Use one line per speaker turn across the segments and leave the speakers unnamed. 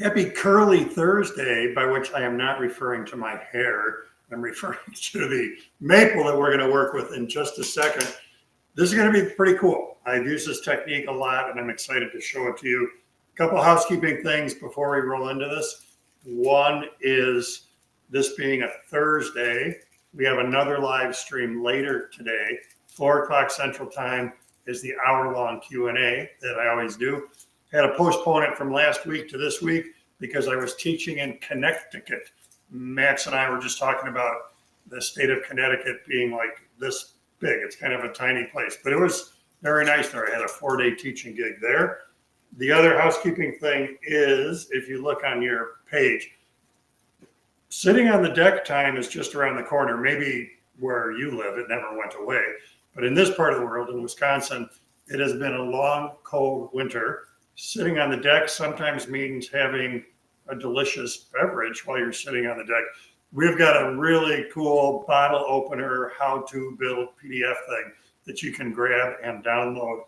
Happy Curly Thursday, by which I am not referring to my hair. I'm referring to the maple that we're going to work with in just a second. This is going to be pretty cool. I've used this technique a lot, and I'm excited to show it to you. A couple housekeeping things before we roll into this. One is this being a Thursday. We have another live stream later today. 4 o'clock Central Time is the hour-long Q&A that I always do. Had to postpone it from last week to this week because I was teaching in Connecticut. Max and I were just talking about the state of Connecticut being like this big. It's kind of a tiny place, but it was very nice there. I had a 4-day teaching gig there. The other housekeeping thing is, if you look on your page, sitting on the deck time is just around the corner. Maybe where you live, it never went away. But in this part of the world, in Wisconsin, it has been a long, cold winter. Sitting on the deck sometimes means having a delicious beverage while you're sitting on the deck. We've got a really cool bottle opener, how to build PDF thing that you can grab and download.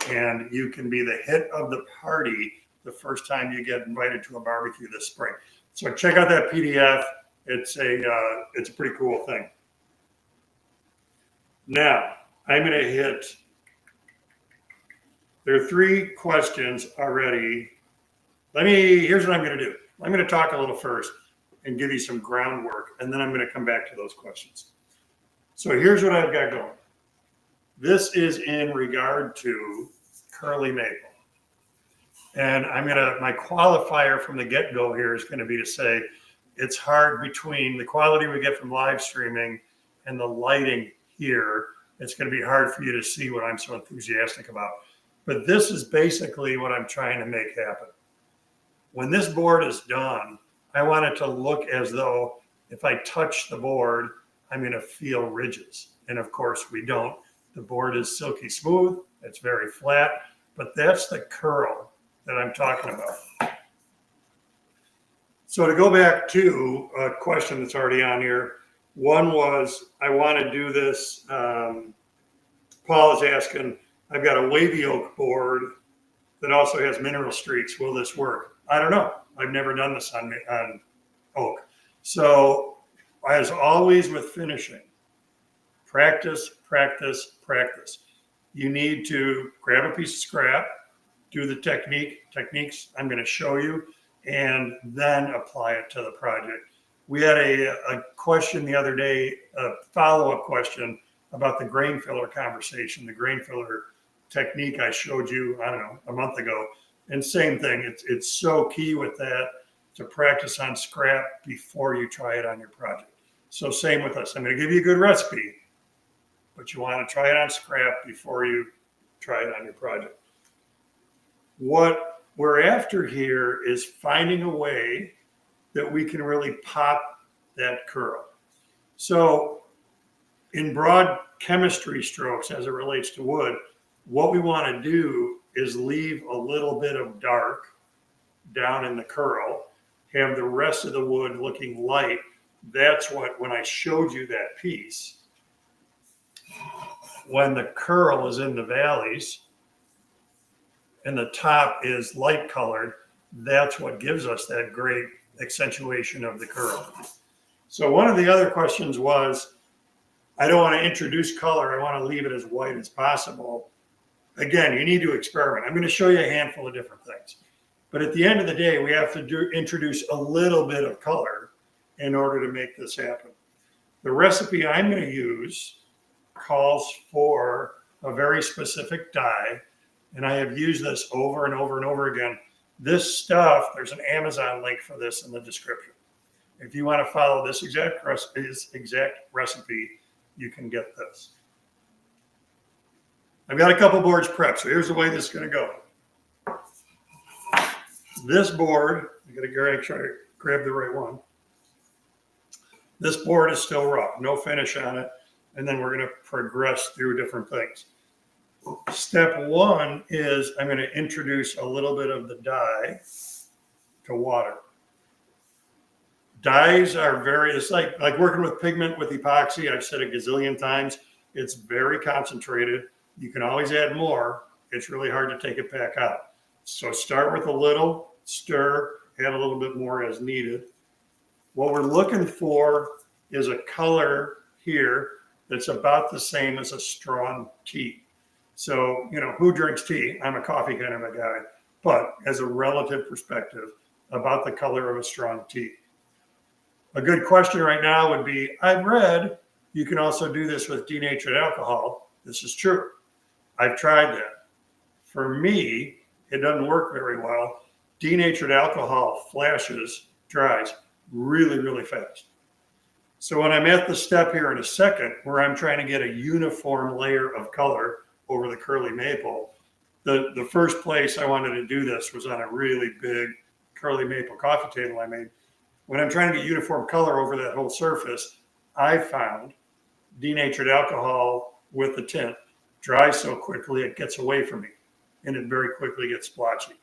And you can be the hit of the party the first time you get invited to a barbecue this spring. So check out that PDF. It's a pretty cool thing. Now, I'm going to hit, there are 3 questions already. Here's what I'm going to do. I'm going to talk a little first and give you some groundwork, and then I'm going to come back to those questions. So here's what I've got going. This is in regard to curly maple. And my qualifier from the get-go here is going to be to say it's hard between the quality we get from live streaming and the lighting here. It's going to be hard for you to see what I'm so enthusiastic about. But this is basically what I'm trying to make happen. When this board is done, I want it to look as though if I touch the board, I'm going to feel ridges. And of course we don't. The board is silky smooth. It's very flat, but that's the curl that I'm talking about. So to go back to a question that's already on here, one was, I want to do this. Paul is asking, I've got a wavy oak board that also has mineral streaks. Will this work? I don't know. I've never done this on oak. So as always with finishing, practice, practice, practice. You need to grab a piece of scrap, do the techniques I'm going to show you, and then apply it to the project. We had a question the other day, a follow-up question about the grain filler conversation, the grain filler technique I showed you, I don't know, a month ago. And same thing, it's so key with that to practice on scrap before you try it on your project. So same with us. I'm going to give you a good recipe, but you want to try it on scrap before you try it on your project. What we're after here is finding a way that we can really pop that curl. So in broad chemistry strokes as it relates to wood, what we want to do is leave a little bit of dark down in the curl, have the rest of the wood looking light. That's what, when I showed you that piece, when the curl is in the valleys and the top is light colored, that's what gives us that great accentuation of the curl. So one of the other questions was, I don't want to introduce color. I want to leave it as white as possible. Again, you need to experiment. I'm going to show you a handful of different things. But at the end of the day, we have to introduce a little bit of color in order to make this happen. The recipe I'm going to use calls for a very specific dye, and I have used this over and over and over again. This stuff, there's an Amazon link for this in the description. If you want to follow this exact recipe, you can get this. I've got a couple boards prepped, so here's the way this is going to go. This board, I'm going to try to grab the right one. This board is still raw, no finish on it, and then we're going to progress through different things. Step 1 is I'm going to introduce a little bit of the dye to water. Dyes are it's like working with pigment with epoxy. I've said a gazillion times, it's very concentrated. You can always add more. It's really hard to take it back out. So start with a little, stir, add a little bit more as needed. What we're looking for is a color here that's about the same as a strong tea. So, who drinks tea? I'm a coffee kind of a guy, but as a relative perspective, about the color of a strong tea. A good question right now would be, I've read you can also do this with denatured alcohol. This is true. I've tried that. For me, it doesn't work very well. Denatured alcohol dries really, really fast. So when I'm at the step here in a second where I'm trying to get a uniform layer of color over the curly maple, the first place I wanted to do this was on a really big curly maple coffee table I made. When I'm trying to get uniform color over that whole surface, I found denatured alcohol with the tint dries so quickly it gets away from me and it very quickly gets splotchy.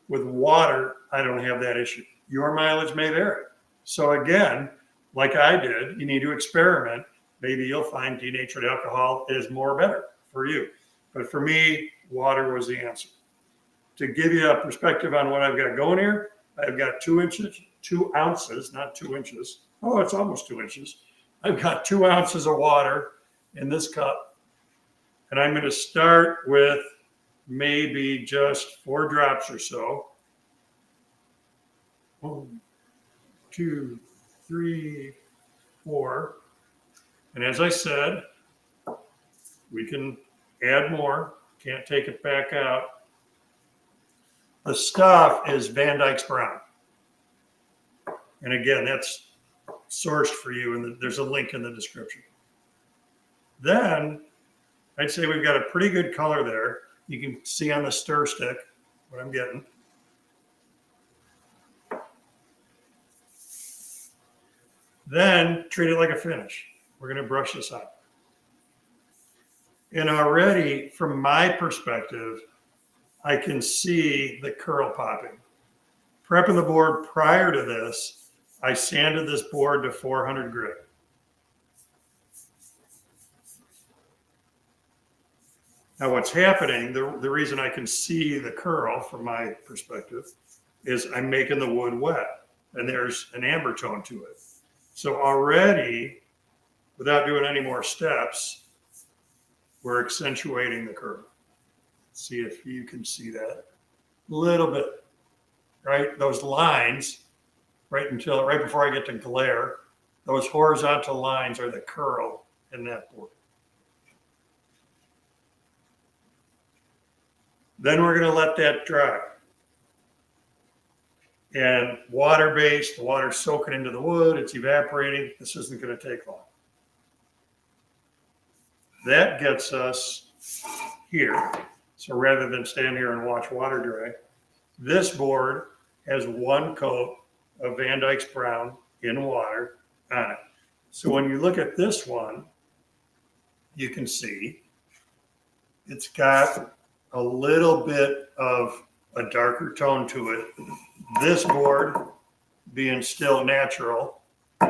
With water, I don't have that issue. Your mileage may vary. So again, like I did, you need to experiment. Maybe you'll find denatured alcohol is more better for you. But for me, water was the answer. To give you a perspective on what I've got going here, I've got 2 ounces, not 2 inches. Oh, it's almost 2 inches. I've got 2 ounces of water in this cup. And I'm going to start with maybe just 4 drops or so. 1, 2, 3, 4. And as I said, we can add more. Can't take it back out. The stuff is Van Dyke's Brown. And again, that's sourced for you, and there's a link in the description. Then I'd say we've got a pretty good color there. You can see on the stir stick what I'm getting. Then treat it like a finish. We're going to brush this out. And already, from my perspective, I can see the curl popping. Prepping the board prior to this, I sanded this board to 400 grit. Now what's happening, the reason I can see the curl from my perspective is I'm making the wood wet and there's an amber tone to it. So already, without doing any more steps, we're accentuating the curl. See if you can see that. A little bit, right? Those lines, right before I get to glare, those horizontal lines are the curl in that board. Then we're going to let that dry. And water-based, the water's soaking into the wood, it's evaporating. This isn't going to take long. That gets us here. So rather than stand here and watch water dry, this board has 1 coat of Van Dyke's Brown in water on it. So when you look at this one, you can see it's got a little bit of a darker tone to it. This board being still natural,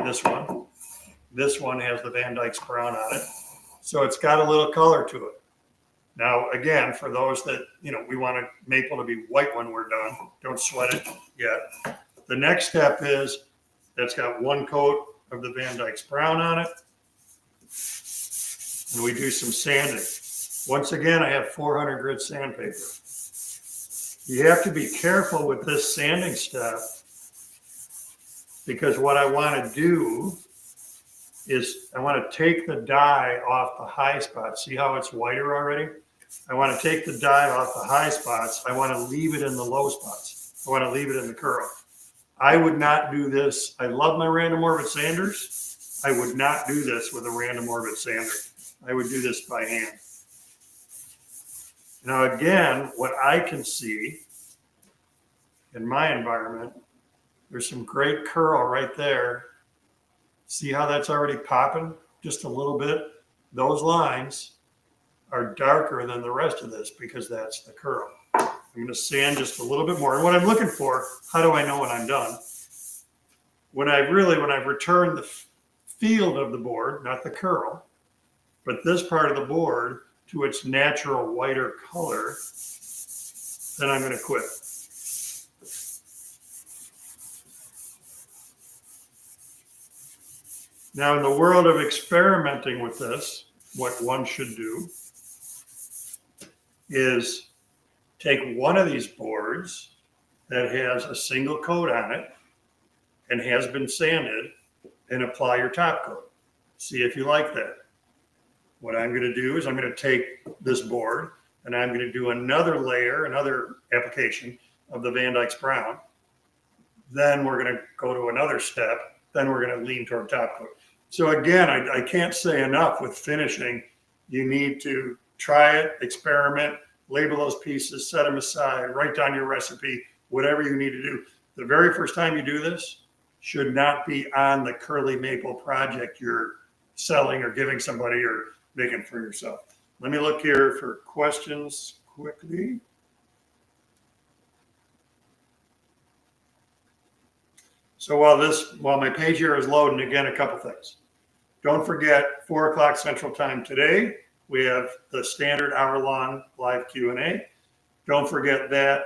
this one has the Van Dyke's Brown on it. So it's got a little color to it. Now, again, for those that, we want a maple to be white when we're done, don't sweat it yet. The next step is that's got 1 coat of the Van Dyke's Brown on it. And we do some sanding. Once again, I have 400 grit sandpaper. You have to be careful with this sanding step because what I want to do is I want to take the dye off the high spots. See how it's whiter already? I want to take the dye off the high spots. I want to leave it in the low spots. I want to leave it in the curl. I would not do this. I love my random orbit sanders. I would not do this with a random orbit sander. I would do this by hand. Now, again, what I can see in my environment, there's some great curl right there. See how that's already popping just a little bit? Those lines are darker than the rest of this because that's the curl. I'm going to sand just a little bit more. And what I'm looking for, how do I know when I'm done? When I've returned the field of the board, not the curl, but this part of the board to its natural whiter color, then I'm going to quit. Now, in the world of experimenting with this, what one should do is take one of these boards that has a single coat on it and has been sanded and apply your top coat. See if you like that. What I'm going to do is I'm going to take this board and I'm going to do another layer, another application of the Van Dyke's Brown. Then we're going to go to another step. Then we're going to lean toward top coat. So again, I can't say enough with finishing. You need to try it, experiment, label those pieces, set them aside, write down your recipe, whatever you need to do. The very first time you do this should not be on the curly maple project you're selling or giving somebody or making for yourself. Let me look here for questions quickly. So while my page here is loading, again, a couple things. Don't forget, 4 o'clock Central Time today, we have the standard hour-long live Q&A. Don't forget that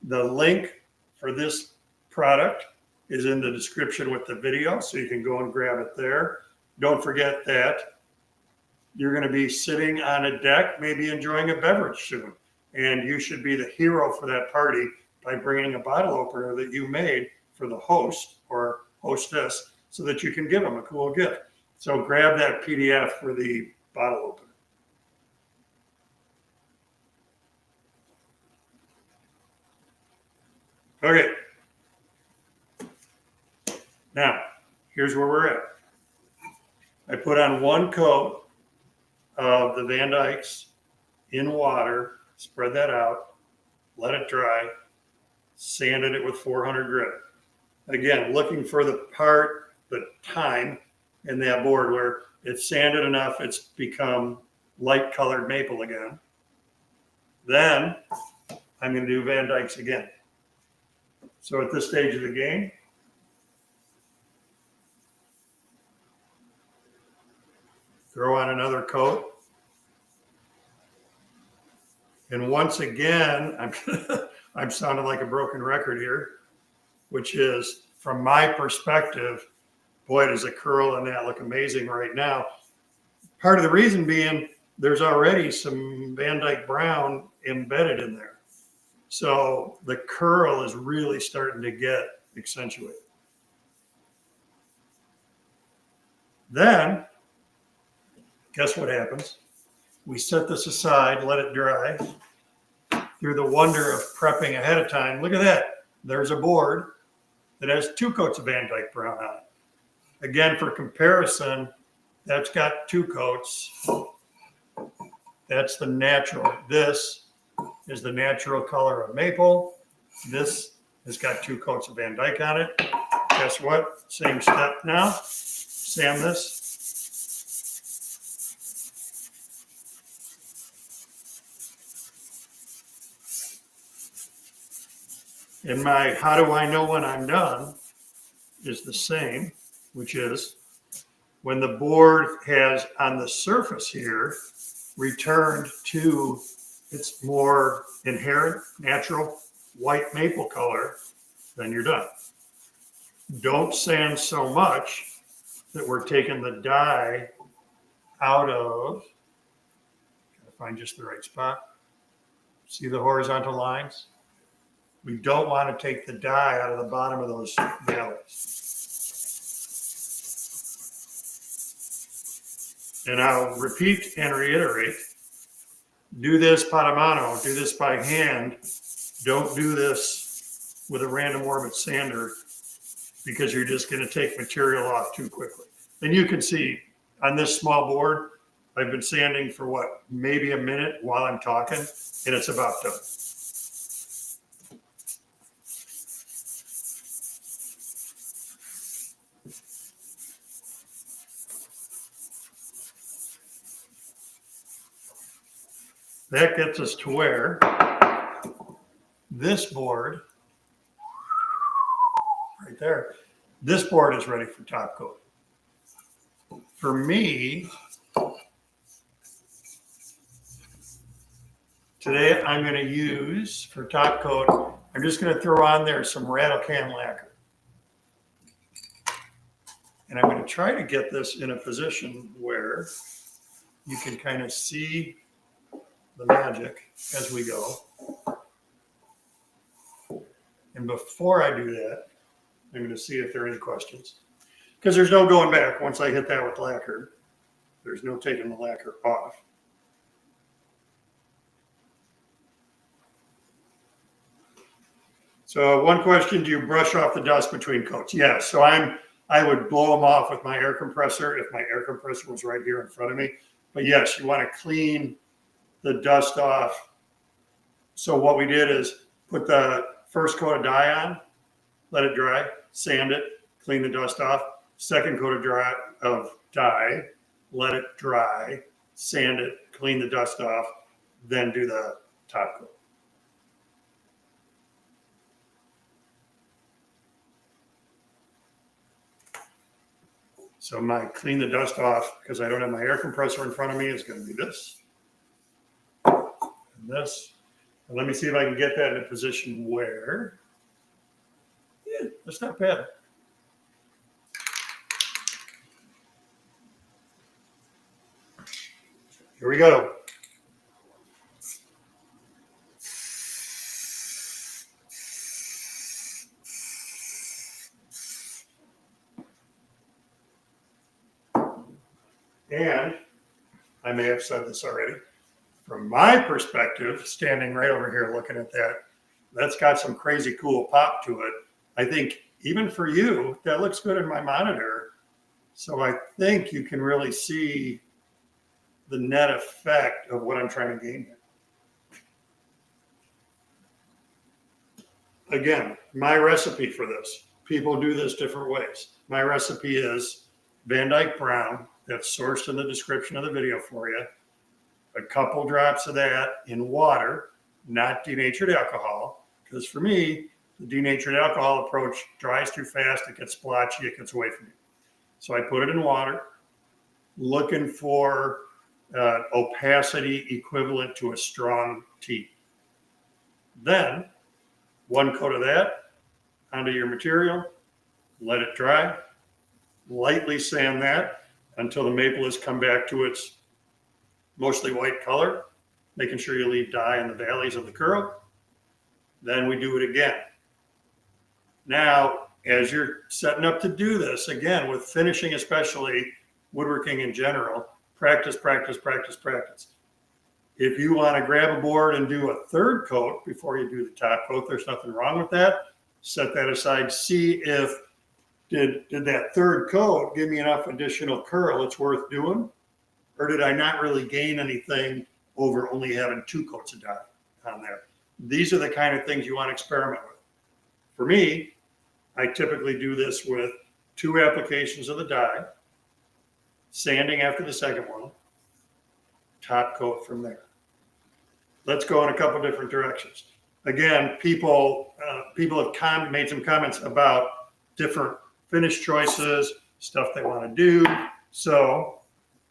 the link for this product is in the description with the video, so you can go and grab it there. Don't forget that you're going to be sitting on a deck, maybe enjoying a beverage soon, and you should be the hero for that party by bringing a bottle opener that you made for the host or hostess so that you can give them a cool gift. So grab that PDF for the bottle opener. Okay. Now, here's where we're at. I put on 1 coat of the Van Dyke's in water, spread that out, let it dry, sanded it with 400 grit. Again, looking for the part, the time in that board where it's sanded enough, it's become light colored maple again. Then I'm going to do Van Dyke's again. So at this stage of the game, throw on another coat. And once again, I'm sounding like a broken record here, which is, from my perspective, boy, does a curl in that look amazing right now. Part of the reason being there's already some Van Dyke Brown embedded in there. So the curl is really starting to get accentuated. Then, guess what happens? We set this aside, let it dry. Through the wonder of prepping ahead of time, look at that. There's a board that has 2 coats of Van Dyke Brown on it. Again, for comparison, that's got 2 coats. That's the natural. This is the natural color of maple. This has got 2 coats of Van Dyke on it. Guess what? Same step now. Sand this. And my how do I know when I'm done is the same, which is when the board has on the surface here returned to its more inherent natural white maple color, then you're done. Don't sand so much that we're taking the dye out of, gotta find just the right spot. See the horizontal lines? We don't want to take the dye out of the bottom of those valleys. And I'll repeat and reiterate, do this par mano, do this by hand. Don't do this with a random orbit sander because you're just going to take material off too quickly. And you can see on this small board, I've been sanding for what, maybe a minute while I'm talking, and it's about done. That gets us to where this board, right there, this board is ready for top coat. For me, today I'm going to use, for top coat, I'm just going to throw on there some rattle can lacquer. And I'm going to try to get this in a position where you can kind of see the magic as we go. And before I do that, I'm going to see if there are any questions. Because there's no going back once I hit that with lacquer. There's no taking the lacquer off. So one question, do you brush off the dust between coats? Yes. So I would blow them off with my air compressor if my air compressor was right here in front of me. But yes, you want to clean the dust off. So what we did is put the first coat of dye on, let it dry, sand it, clean the dust off. Second coat of dye, let it dry, sand it, clean the dust off, then do the top coat. So my clean the dust off, because I don't have my air compressor in front of me, is going to be this and this. And let me see if I can get that in a position where, yeah, that's not bad. Here we go. And I may have said this already. From my perspective, standing right over here looking at that, that's got some crazy cool pop to it. I think even for you, that looks good in my monitor. So I think you can really see the net effect of what I'm trying to gain here. Again, my recipe for this, people do this different ways. My recipe is Van Dyke Brown, that's sourced in the description of the video for you. A couple drops of that in water, not denatured alcohol, because for me, the denatured alcohol approach dries too fast, it gets splotchy, it gets away from you. So I put it in water, looking for opacity equivalent to a strong tea. Then, one coat of that onto your material, let it dry, lightly sand that until the maple has come back to its mostly white color, making sure you leave dye in the valleys of the curl. Then we do it again. Now, as you're setting up to do this, again, with finishing especially, woodworking in general, practice, practice, practice, practice. If you want to grab a board and do a third coat before you do the top coat, there's nothing wrong with that. Set that aside. See if did that third coat give me enough additional curl it's worth doing? Or did I not really gain anything over only having two coats of dye on there? These are the kind of things you want to experiment with. For me, I typically do this with 2 applications of the dye, sanding after the second one, top coat from there. Let's go in a couple different directions. Again, people have made some comments about different finish choices, stuff they want to do. So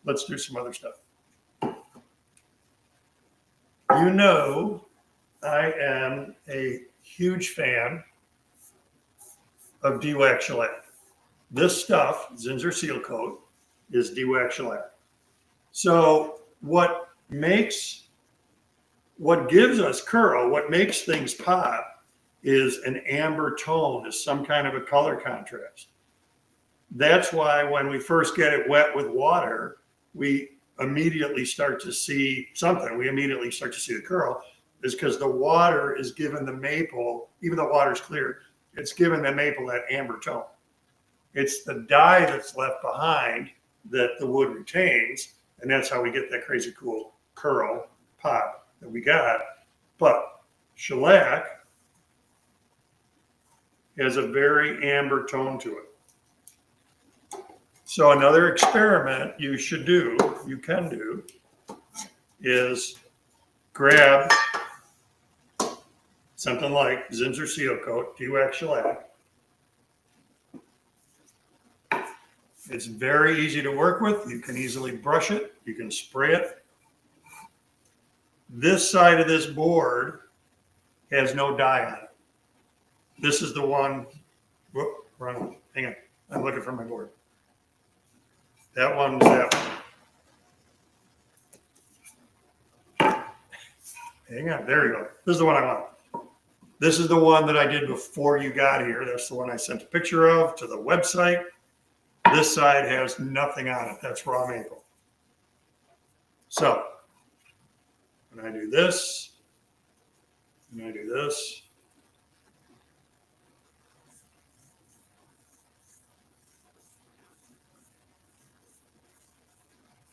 let's do some other stuff. You know, I am a huge fan of de-wax shellac. This stuff, Zinsser Seal Coat, is de-wax shellac. So what gives us curl, what makes things pop, is an amber tone, is some kind of a color contrast. That's why when we first get it wet with water, we immediately start to see something. We immediately start to see the curl, is because the water is giving the maple, even though water's clear, it's giving the maple that amber tone. It's the dye that's left behind that the wood retains, and that's how we get that crazy cool curl pop that we got. But shellac has a very amber tone to it. So another experiment you can do, is grab something like Zinsser Seal Coat, de-wax shellac. It's very easy to work with. You can easily brush it. You can spray it. This side of this board has no dye on it. This is the one, hang on, I'm looking for my board. That one's that one. Hang on, there you go. This is the one I want. This is the one that I did before you got here. That's the one I sent a picture of to the website. This side has nothing on it. That's raw maple. So when I do this, and I do this,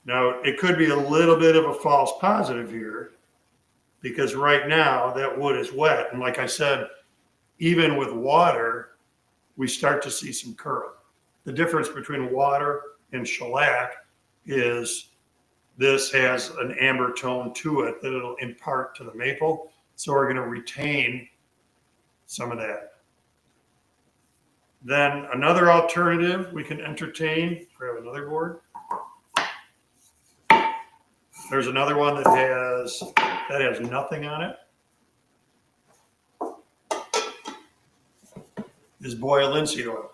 now it could be a little bit of a false positive here because right now that wood is wet. And like I said, even with water, we start to see some curl. The difference between water and shellac is this has an amber tone to it that it'll impart to the maple. So we're going to retain some of that. Then another alternative we can entertain, grab another board. There's another one that has nothing on it. Is boiled linseed oil.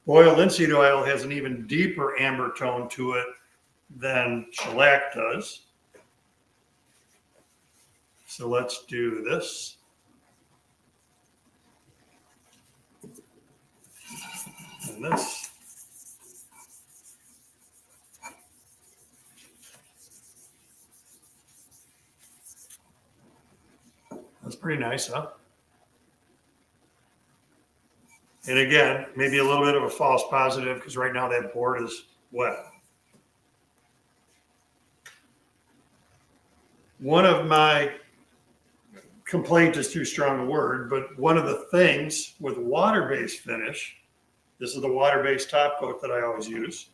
Boiled linseed oil has an even deeper amber tone to it than shellac does. So let's do this. And this. That's pretty nice, huh? And again, maybe a little bit of a false positive because right now that board is wet. One of my complaint is too strong a word, but one of the things with water-based finish, this is the water-based top coat that I always use,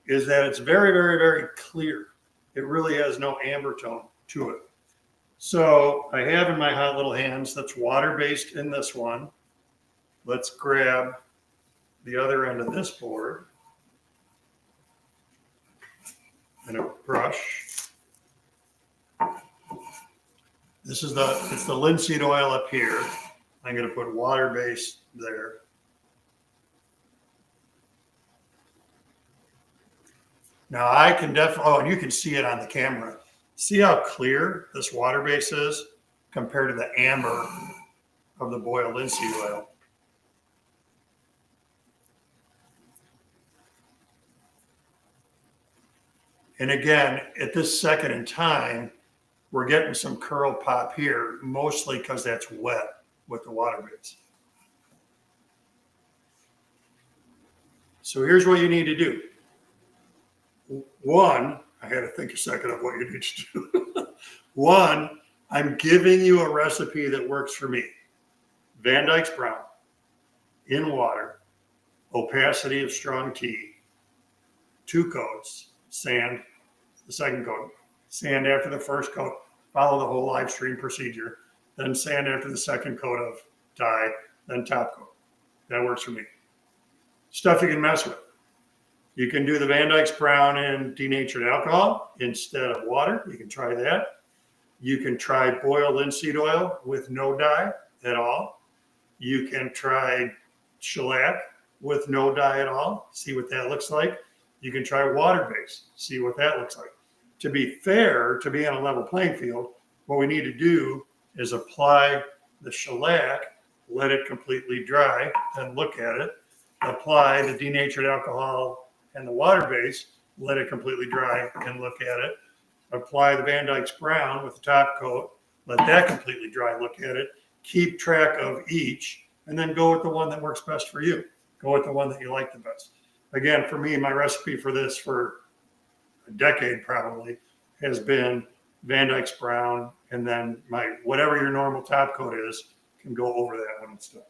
is that it's very, very, very clear. It really has no amber tone to it. So I have in my hot little hands that's water-based in this one. Let's grab the other end of this board and a brush. This is it's the linseed oil up here. I'm going to put water-based there. Now I can definitely, and you can see it on the camera. See how clear this water base is compared to the amber of the boiled linseed oil. And again, at this second in time, we're getting some curl pop here, mostly because that's wet with the water base. So here's what you need to do. One, I had to think a second of what you need to do. One, I'm giving you a recipe that works for me. Van Dyke's Brown, in water, opacity of strong tea, 2 coats, sand, the second coat, sand after the first coat, follow the whole live stream procedure, then sand after the second coat of dye, then top coat. That works for me. Stuff you can mess with. You can do the Van Dyke's Brown in denatured alcohol instead of water. You can try that. You can try boiled linseed oil with no dye at all. You can try shellac with no dye at all. See what that looks like. You can try water-based. See what that looks like. To be fair, to be on a level playing field, what we need to do is apply the shellac, let it completely dry, then look at it. Apply the denatured alcohol and the water base, let it completely dry and look at it. Apply the Van Dyke's Brown with the top coat, let that completely dry, look at it. Keep track of each, and then go with the one that works best for you. Go with the one that you like the best. Again, for me, my recipe for this for a decade probably has been Van Dyke's Brown, and then my whatever your normal top coat is can go over that when it's done.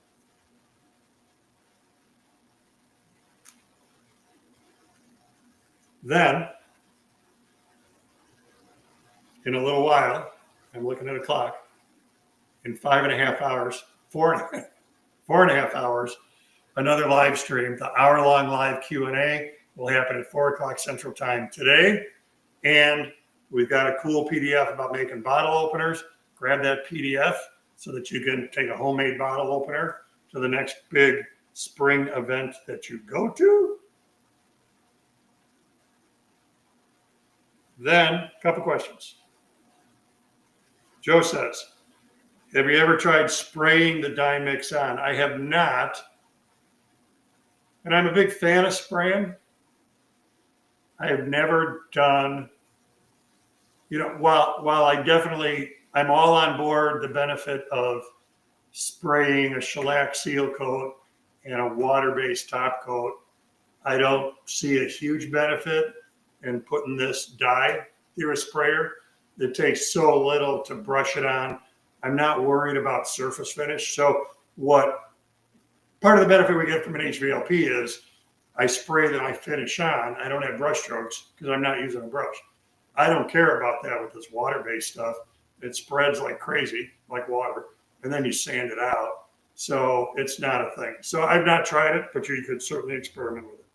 Then, in a little while, I'm looking at a clock, in 5.5 hours, 4.5 hours, another live stream, the hour-long live Q&A will happen at 4 o'clock Central Time today. And we've got a cool PDF about making bottle openers. Grab that PDF so that you can take a homemade bottle opener to the next big spring event that you go to. Then, a couple questions. Joe says, have you ever tried spraying the dye mix on? I have not. And I'm a big fan of spraying. I have never done, while I'm all on board the benefit of spraying a shellac seal coat and a water-based top coat, I don't see a huge benefit in putting this dye through a sprayer. It takes so little to brush it on. I'm not worried about surface finish. So part of the benefit we get from an HVLP is I spray then I finish on. I don't have brush strokes because I'm not using a brush. I don't care about that with this water-based stuff. It spreads like crazy, like water, and then you sand it out. So it's not a thing. So I've not tried it, but you could certainly experiment with it.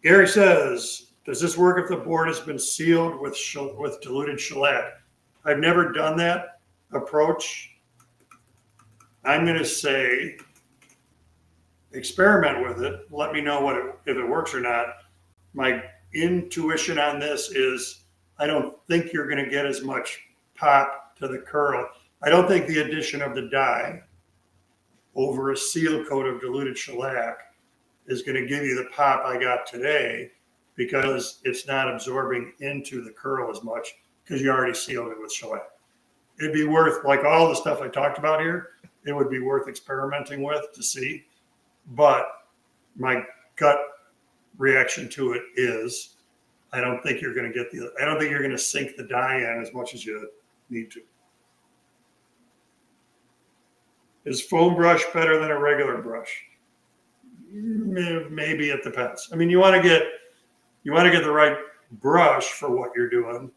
Gary says, does this work if the board has been sealed with diluted shellac? I've never done that approach. I'm going to say experiment with it. Let me know if it works or not. My intuition on this is I don't think you're going to get as much pop to the curl. I don't think the addition of the dye over a seal coat of diluted shellac is going to give you the pop I got today because it's not absorbing into the curl as much because you already sealed it with shellac. It'd be worth, like all the stuff I talked about here, it would be worth experimenting with to see. But my gut reaction to it is I don't think you're going to sink the dye in as much as you need to. Is foam brush better than a regular brush? Maybe it depends. I mean, you want to get the right brush for what you're doing.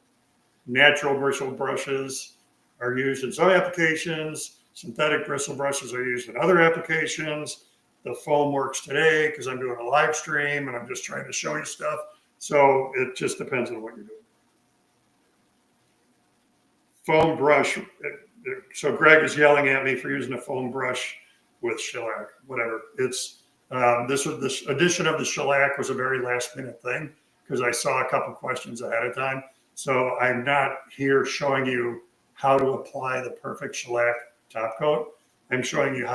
Natural bristle brushes are used in some applications. Synthetic bristle brushes are used in other applications. The foam works today because I'm doing a live stream and I'm just trying to show you stuff. So it just depends on what you're doing. Foam brush. So Greg is yelling at me for using a foam brush with shellac, whatever. It's this addition of the shellac was a very last minute thing because I saw a couple questions ahead of time. So I'm not here showing you how to apply the perfect shellac top coat. I'm showing you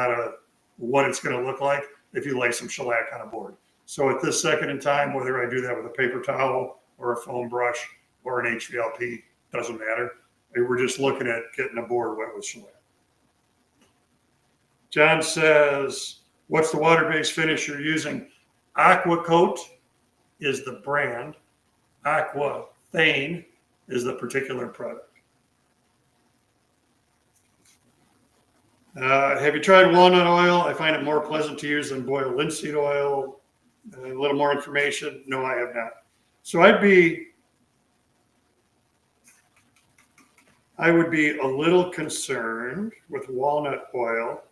what it's going to look like if you lay some shellac on a board. So at this second in time, whether I do that with a paper towel or a foam brush or an HVLP, doesn't matter. We're just looking at getting a board wet with shellac. John says, what's the water-based finish you're using? Aqua Coat is the brand. Aqua Thane is the particular product. Have you tried walnut oil? I find it more pleasant to use than boiled linseed oil. A little more information. No, I have not. So I would be a little concerned with walnut oil.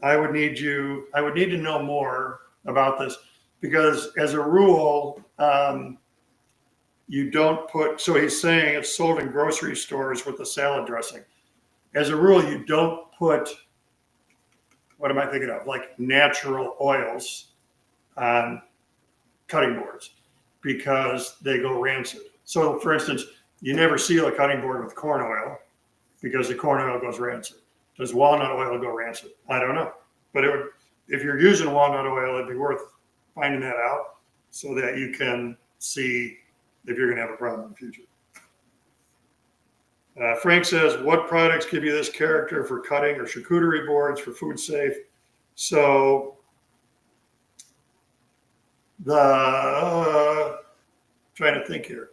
I would need to know more about this because as a rule, you don't put, so he's saying it's sold in grocery stores with the salad dressing. As a rule, you don't put, what am I thinking of? Like natural oils on cutting boards because they go rancid. So for instance, you never seal a cutting board with corn oil because the corn oil goes rancid. Does walnut oil go rancid? I don't know. But if you're using walnut oil, it'd be worth finding that out so that you can see if you're going to have a problem in the future. Frank says, what products give you this character for cutting or charcuterie boards for food safe? So trying to think here.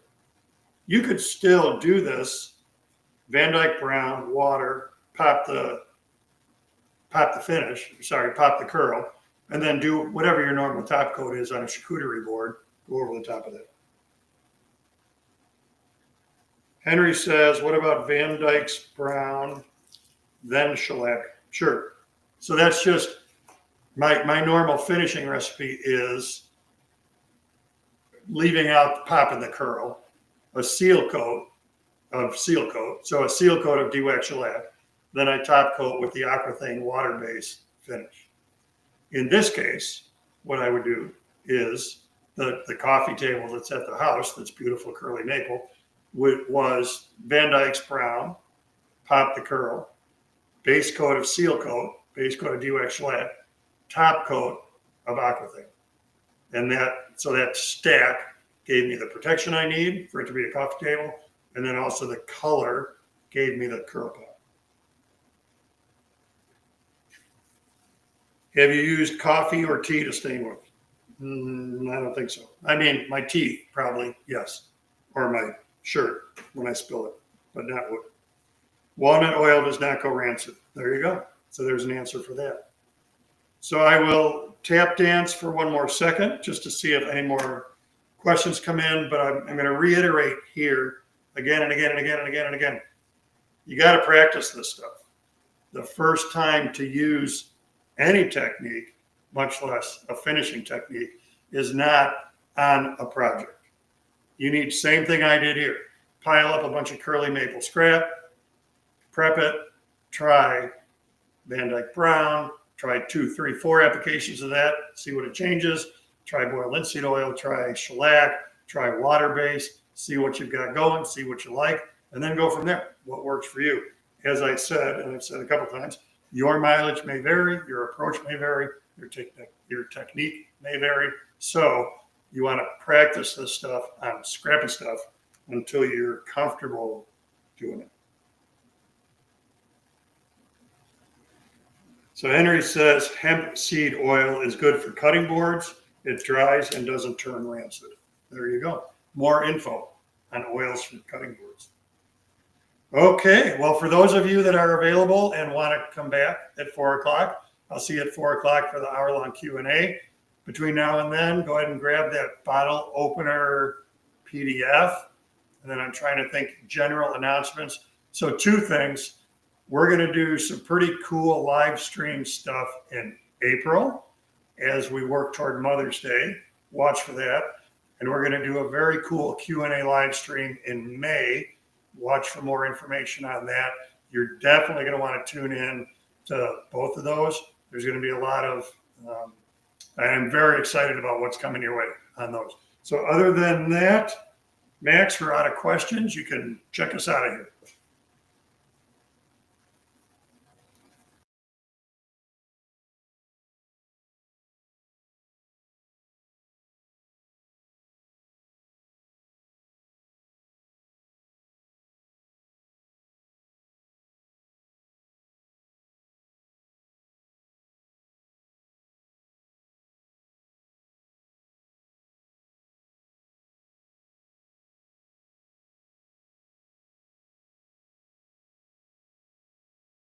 You could still do this Van Dyke brown, water, pop the curl, and then do whatever your normal top coat is on a charcuterie board, go over the top of that. Henry says, what about Van Dyke's brown, then shellac? Sure. So that's just my normal finishing recipe is leaving out the pop in the curl, a seal coat of seal coat. So a seal coat of de-wax shellac. Then I top coat with the Aquathane water-based finish. In this case, what I would do is the coffee table that's at the house, that's beautiful curly maple, was Van Dyke's brown, pop the curl, base coat of seal coat, base coat of DWAC shellac, top coat of aquathane. And that stack gave me the protection I need for it to be a coffee table, and then also the color gave me the curl pop. Have you used coffee or tea to stain with? I don't think so. I mean, my tea, probably, yes. Or my shirt when I spill it, but not wood. Walnut oil does not go rancid. There you go. So there's an answer for that. So I will tap dance for one more second just to see if any more questions come in, but I'm going to reiterate here again and again and again and again and again. You got to practice this stuff. The first time to use any technique, much less a finishing technique, is not on a project. You need same thing I did here. Pile up a bunch of curly maple scrap, prep it, try Van Dyke Brown, try 2, 3, 4 applications of that, see what it changes. Try boiled linseed oil, try shellac, try water-based, see what you've got going, see what you like, and then go from there. What works for you? As I said, and I've said a couple times, your mileage may vary, your approach may vary, your technique may vary. So you want to practice this stuff on scrappy stuff until you're comfortable doing it. So Henry says hemp seed oil is good for cutting boards. It dries and doesn't turn rancid. There you go. More info on oils for cutting boards. Okay, well, for those of you that are available and want to come back at 4 o'clock, I'll see you at 4 o'clock for the hour-long Q&A. Between now and then, go ahead and grab that bottle opener PDF. And then I'm trying to think general announcements. So 2 things. We're going to do some pretty cool live stream stuff in April as we work toward Mother's Day. Watch for that. And we're going to do a very cool Q&A live stream in May. Watch for more information on that. You're definitely going to want to tune in to both of those. There's going to be a lot of, I'm very excited about what's coming your way on those. So other than that, Max, we're out of questions. You can check us out of here.